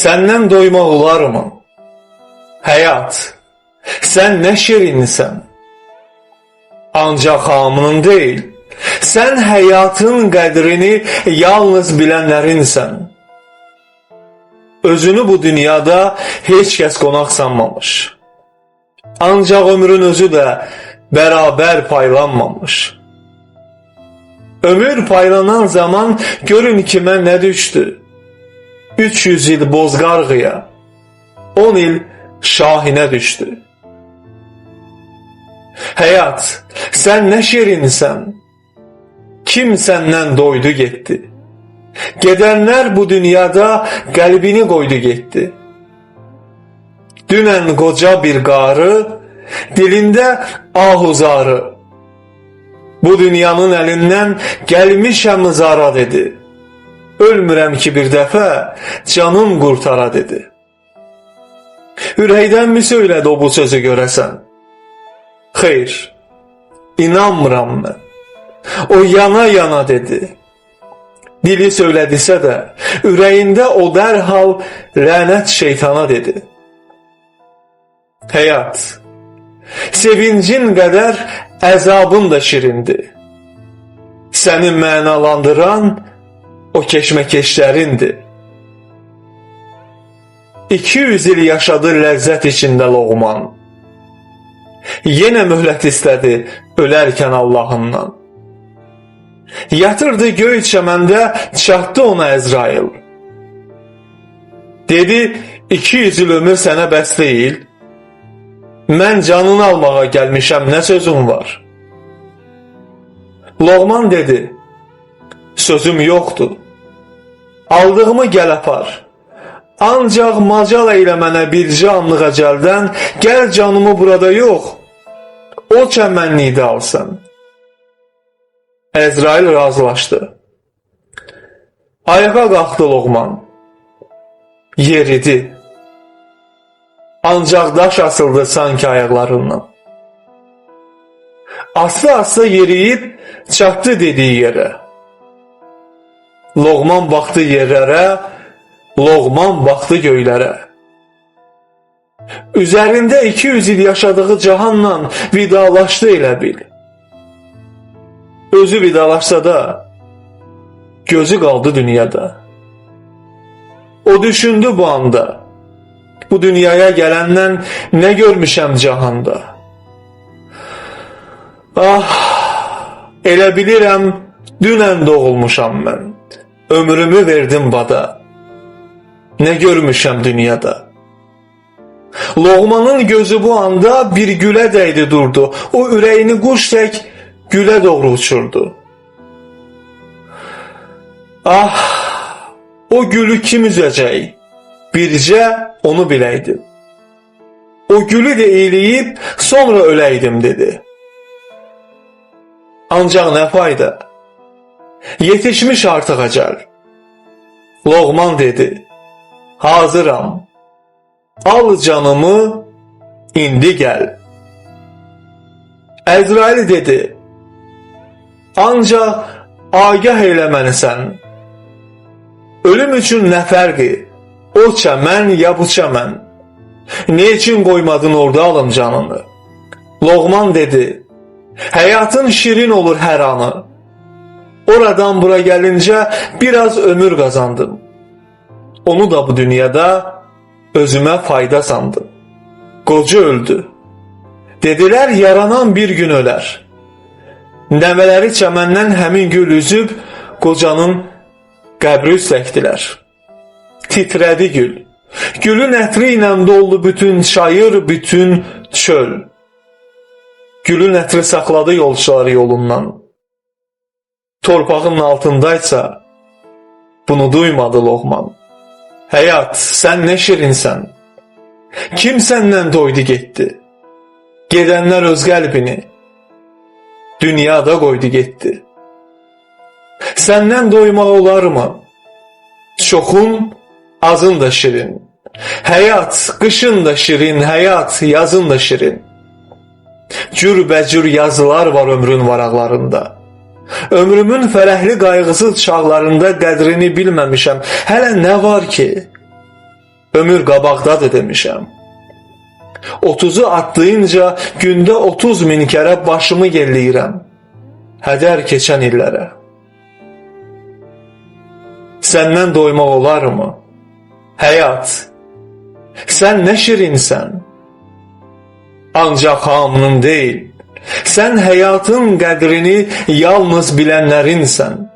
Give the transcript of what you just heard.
Səndən doymaq olarmı? Həyat, sən nə şirinsən? Ancaq hamının deyil, sən həyatın qədrini yalnız bilənlərinsən. Özünü bu dünyada heç kəs qonaq sanmamış. Ancaq ömrün özü də bərabər paylanmamış. Ömür paylanan zaman görün kimə nə düşdü? 300 il bozqarğıya, 10 il şahinə düşdü. Həyat, sən nə şirinsən? Kim səndən doydu getdi? Gedənlər bu dünyada qəlbini qoydu getdi. Dünən qoca bir qarı, dilində ahuzarı. Bu dünyanın əlindən gəlmişəm zara dedi. Ölmürəm ki bir dəfə, canım qurtara dedi. Ürəkdənmi söylədi o bu sözü görəsən? Xeyr, inanmıram mən. O yana dedi. Dili söylədisə də, ürəyində o dərhal lənət şeytana dedi. Həyat, sevincin qədər əzabın da şirindir. Səni mənalandıran o keşməkeşlərindir. 200 il yaşadı ləzzət içində Loğman. Yenə möhlət istədi ölərkən Allahından. Yatırdı göy çəməndə, çatdı ona Əzrail. Dedi, 200 il ömür sənə bəs deyil. Mən canını almağa gəlmişəm, nə sözüm var? Loğman dedi, sözüm yoxdur. Aldığımı gəl apar. Ancaq macal eylə mənə bircə anlıq əcəldən, gəl canımı burada yox, o çəmənlikdə alsan. Əzrail razılaşdı. Ayağa qalxdı Loğman. Yeridi. Ancaq daş asıldı sanki ayaqlarından. Asla yeriyib çatdı dediyi yerə. Loğman baxdı yerlərə, Loğman baxdı göylərə. Üzərində 200 il yaşadığı cahanla vidalaşdı elə bil. Özü vidalaşsa da, gözü qaldı dünyada. O düşündü bu anda, bu dünyaya gələndən nə görmüşəm cahanda. Ah, elə bilirəm, dünən doğulmuşam mən, ömrümü verdim bada. Nə görmüşəm dünyada. Loğmanın gözü bu anda bir gülə dəydi durdu. O ürəyini quş tək gülə doğru uçurdu. Ah, o gülü kim üzəcək? Bircə onu biləydim. O gülü də eyləyib sonra öləydim dedi. Ancaq nə fayda? Yetişmiş artıq əcəl. Loğman dedi, hazıram. Al canımı, indi gəl. Əzrail dedi, ancaq agah elə məni sən. Ölüm üçün nə fərqi? O çəmən ya bu çəmən? Ne için qoymadın orada alım canını? Loğman dedi, həyatın şirin olur hər anı. Oradan bura gəlincə biraz ömür qazandım. Onu da bu dünyada özümə fayda sandım. Qoca öldü. Dedilər yaranan bir gün ölər. Nəvələri çəməndən həmin gül üzüb qocanın qəbri üstəkdilər. Titrədi gül. Gülün ətri ilə doldu bütün çayır, bütün çöl. Gülün ətri saxladı yolçuları yolundan. Torpağın altındaysa bunu duymadı Loğman. Həyat, sən nə şirinsən? Kim səndən doydu getdi? Gedənlər öz qəlbini dünyada qoydu getdi. Səndən doymaq olarmı? Çoxun, azın da şirin. Həyat, qışın da şirin, həyat, yazın da şirin. Cürbəcür yazılar var ömrün varaqlarında. Ömrümün fərəhli qayğısız çağlarında qədrini bilməmişəm. Hələ nə var ki? ömür qabaqdadır demişəm. 30'u atlayınca gündə 30 min kərə başımı yelləyirəm. Hədər keçən illərə. Səndən doymaq olarmı? Həyat, sən nə şirinsən? Ancaq hamının deyil, sən həyatın qədrini yalnız bilənlərinsən.